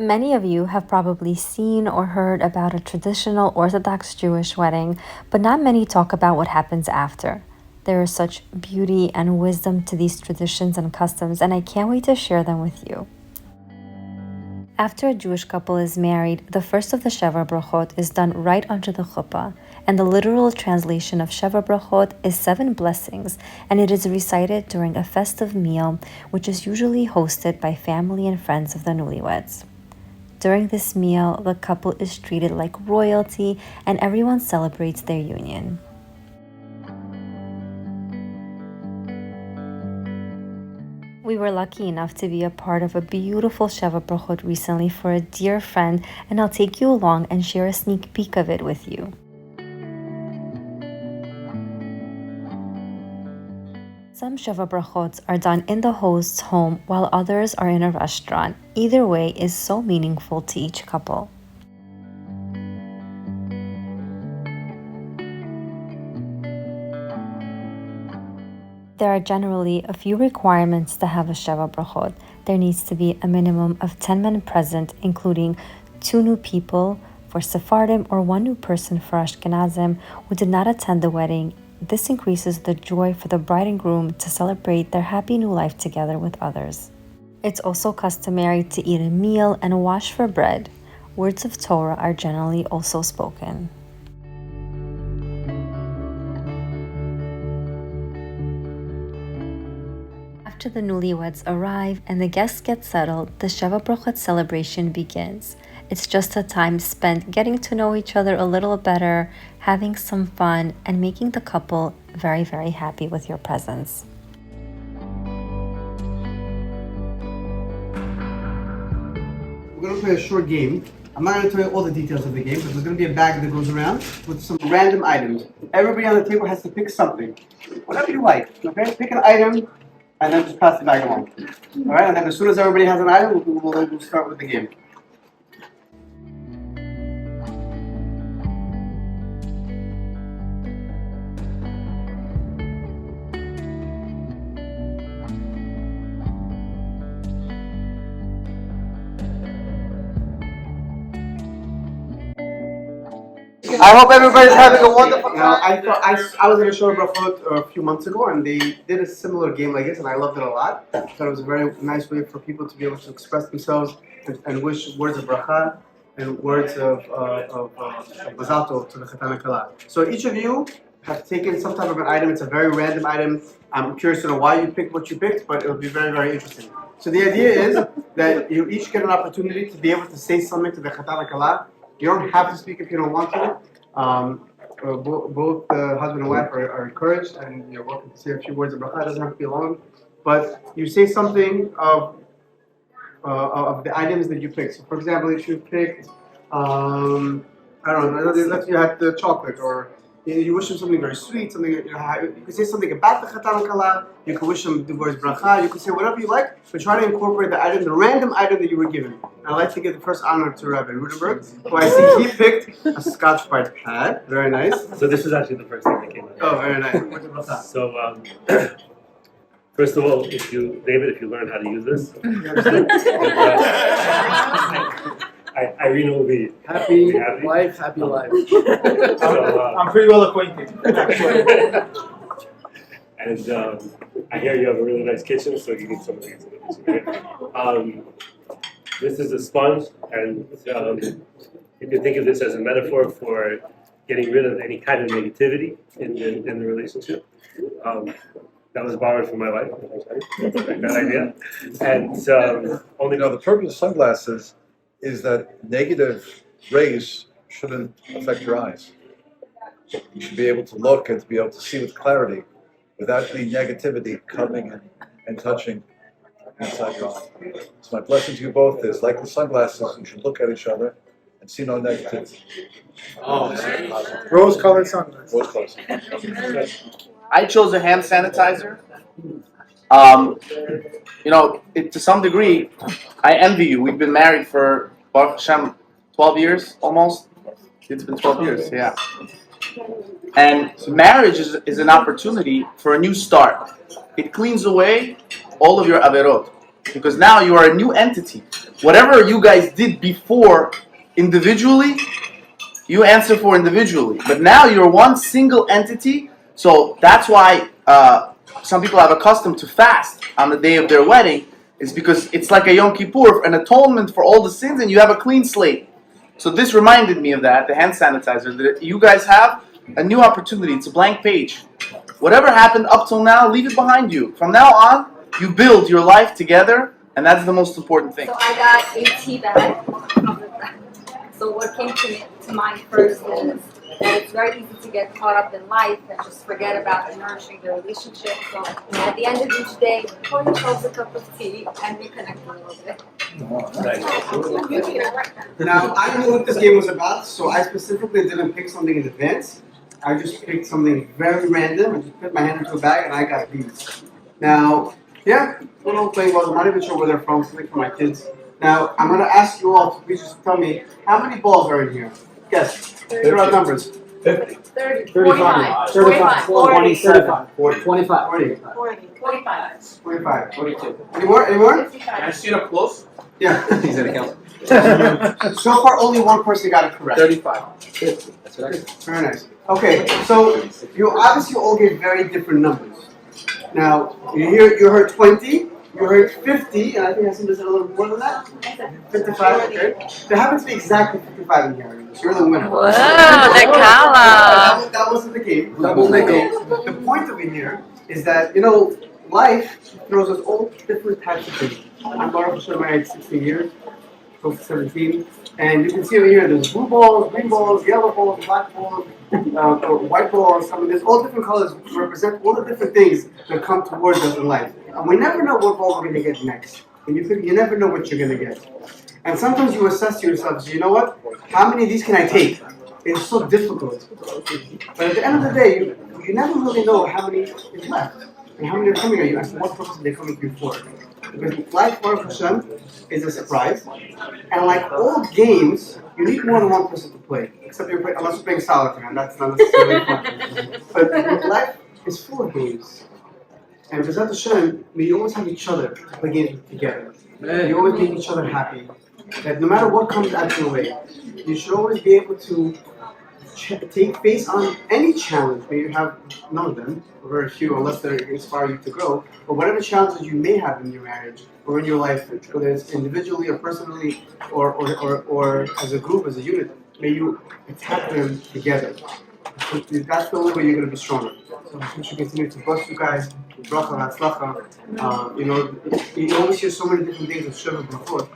Many of you have probably seen or heard about a traditional Orthodox Jewish wedding, but not many talk about what happens after. There is such beauty and wisdom to these traditions and customs, and I can't wait to share them with you. After a Jewish couple is married, the first of the Sheva Brachot is done right under the chuppah, and the literal translation of Sheva Brachot is 7 blessings, and it is recited during a festive meal, which is usually hosted by family and friends of the newlyweds. During this meal, the couple is treated like royalty, and everyone celebrates their union. We were lucky enough to be a part of a beautiful Sheva Brachot recently for a dear friend, and I'll take you along and share a sneak peek of it with you. Some Sheva Brachots are done in the host's home while others are in a restaurant. Either way is so meaningful to each couple. There are generally a few requirements to have a Sheva Brachot. There needs to be a minimum of 10 men present, including 2 new people for Sephardim or 1 new person for Ashkenazim who did not attend the wedding. This increases the joy for the bride and groom to celebrate their happy new life together with others. It's also customary to eat a meal and wash for bread. Words of Torah are generally also spoken. After the newlyweds arrive and the guests get settled, the Sheva Brachot celebration begins. It's just a time spent getting to know each other a little better, having some fun, and making the couple very, very happy with your presence. We're going to play a short game. I'm not going to tell you all the details of the game, but there's going to be a bag that goes around with some random items. Everybody on the table has to pick something. Whatever you like, okay? Pick an item, and then just pass the bag along. All right, and then as soon as everybody has an item, we'll start with the game. I hope everybody's having a wonderful time. I was in a Sheva Brachot a few months ago, and they did a similar game like this, and I loved it a lot. I thought it was a very nice way for people to be able to express themselves and wish words of bracha and words of mazal tov to the chatan and kala. So each of you have taken some type of an item. It's a very random item. I'm curious to know why you picked what you picked, but it'll be very, very interesting. So the idea is that you each get an opportunity to be able to say something to the chatan and kala. You don't have to speak if you don't want to. Both the husband and wife are encouraged, and you're welcome to say a few words of bracha. It doesn't have to be long, but you say something of the items that you picked. So, for example, if you picked, I don't know, let's say you had the chocolate, or you wish them something very sweet, something you could say something about the chatan and kala. You could wish them the words bracha. You could say whatever you like, but try to incorporate the random item that you were given. I'd like to give the first honor to Rabbi Rudenberg, who I see he picked a Scotch-Brite pad. Very nice. So this is actually the first thing that came out. Oh, very nice. So first of all, if you learn how to use this, Irina will be happy wife, happy life. I'm pretty well acquainted. And I hear you have a really nice kitchen, so you need something in the kitchen, right? This is a sponge, and you can think of this as a metaphor for getting rid of any kind of negativity in the relationship. That was borrowed from my wife. That idea. And only the purpose of sunglasses is that negative rays shouldn't affect your eyes. You should be able to look and to be able to see with clarity without the negativity coming and touching inside your eye. So my blessing to you both is, like the sunglasses, you should look at each other and see no negativity. Rose-colored sunglasses. Rose-colored sunglasses. I chose a hand sanitizer. To some degree, I envy you. We've been married for, Baruch Hashem, 12 years almost. It's been 12 years, yeah. And marriage is an opportunity for a new start. It cleans away all of your averot. because now you are a new entity. Whatever you guys did before individually, you answer for individually. But now you're one single entity, so that's why some people have accustomed to fast on the day of their wedding, is because it's like a Yom Kippur, an atonement for all the sins, and you have a clean slate. So this reminded me of that, the hand sanitizer, that you guys have a new opportunity. It's a blank page. Whatever happened up till now, leave it behind you. From now on, you build your life together, and that's the most important thing. So I got a tea bag. So what came to mind first is that it's very easy to get caught up in life and just forget about nourishing the relationship. So at the end of each day, pour yourselves a cup of tea and reconnect a little bit. Now, I knew what this game was about, so I specifically didn't pick something in advance. I just picked something very random and just put my hand into a bag and I got these. Now, yeah, little playing balls. I'm not even sure where they're from, something for my kids. Now, I'm going to ask you all to please just tell me how many balls are in here. Guess. They're our numbers. 30, 35, 45, 27, 40, 25, 40, 45, 45. 42. Any more? Any more? 55. I see it up close. Yeah. He's gonna count. So far, only one person got it correct. 35. 50. That's what I said. Very nice. Okay, so you obviously all gave very different numbers. Now, you heard 20, you heard 50, and I think I see there's a little more than that. 55, okay. There happens to be exactly 55 in here. So you're the winner. Whoa, the That wasn't the game. Double nickel. The point of it here is that, life throws us all different types of things. I'm Baruch Hashem married 16 years, close to 17. And you can see over here, there's blue balls, green balls, yellow balls, black balls, or white balls. I mean, there's all different colors represent all the different things that come towards us in life. And we never know what ball we're going to get next. And you never know what you're going to get. And sometimes you assess to yourself, so you know what? How many of these can I take? It's so difficult. But at the end of the day, you never really know how many is left. And how many are coming at you, and for what purpose are they coming to you for? Because life, Baruch Hashem, is a surprise. And like all games, you need more than one person to play. Except unless you're playing solitaire, and that's not necessarily fun. But life is full of games. And B'ezrat Hashem, may you always have each other to play games together. You always make each other happy. That no matter what comes at your way, you should always be able to take face on any challenge. Maybe you have none of them, or very few, unless they inspire you to grow. But whatever challenges you may have in your marriage or in your life, whether it's individually or personally, or as a group, as a unit, may you attack them together. That's the only way you're going to be stronger. So we should continue to bless you guys. Bracha, hatzlacha. You always hear so many different things of Sheva Brachot.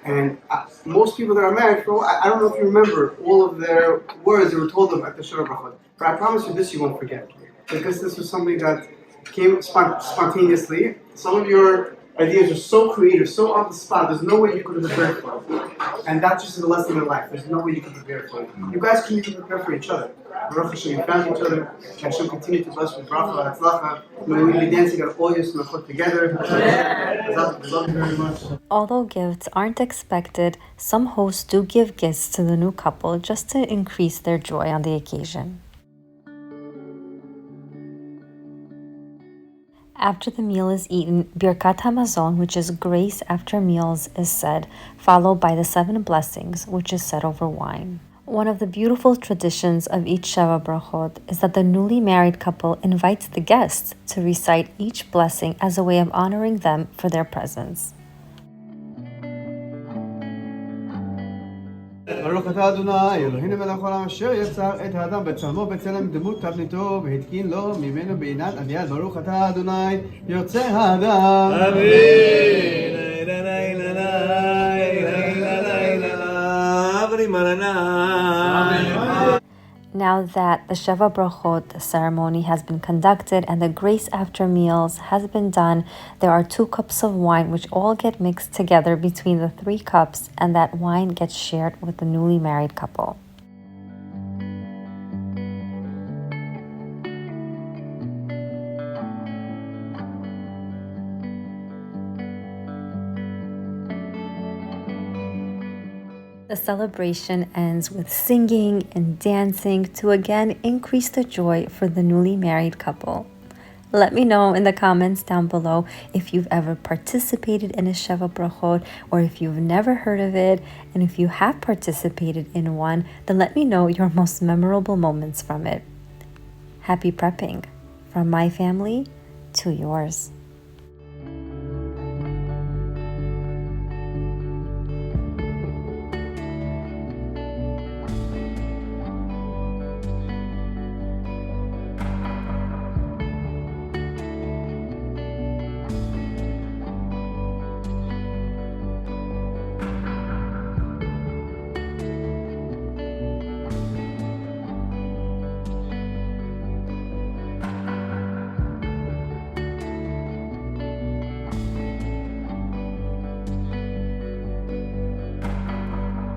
And most people that are married, I don't know if you remember all of their words they were told them at the Sheva Brachot. But I promise you this you won't forget. Because this was something that came spontaneously. Some of your ideas are so creative, so on the spot, there's no way you could have prepared for it. And that's just a lesson in life. There's no way you can prepare for it. You guys can even prepare for each other. Baruch Hashem, you found each other. Hashem continue to bless with bracha, hatzlacha. May we be dancing at all your smachot together. I love you very much. Although gifts aren't expected, some hosts do give gifts to the new couple just to increase their joy on the occasion. After the meal is eaten, Birkat HaMazon, which is grace after meals, is said, followed by the 7 blessings, which is said over wine. One of the beautiful traditions of each Sheva Brachot is that the newly married couple invites the guests to recite each blessing as a way of honoring them for their presence. ברוך אתה אדוני, אלוהינו מלך העולם אשר יצר את האדם בצלמו בצלם דמות תבניתו והתקין לו ממנו בעינת אביעד. ברוך אתה אדוני יוצר האדם. Now that the Sheva Brachot ceremony has been conducted and the grace after meals has been done, there are 2 cups of wine which all get mixed together between the 3 cups, and that wine gets shared with the newly married couple. The celebration ends with singing and dancing to again increase the joy for the newly married couple. Let me know in the comments down below if you've ever participated in a Sheva Brachot or if you've never heard of it. And if you have participated in one, then let me know your most memorable moments from it. Happy prepping from my family to yours.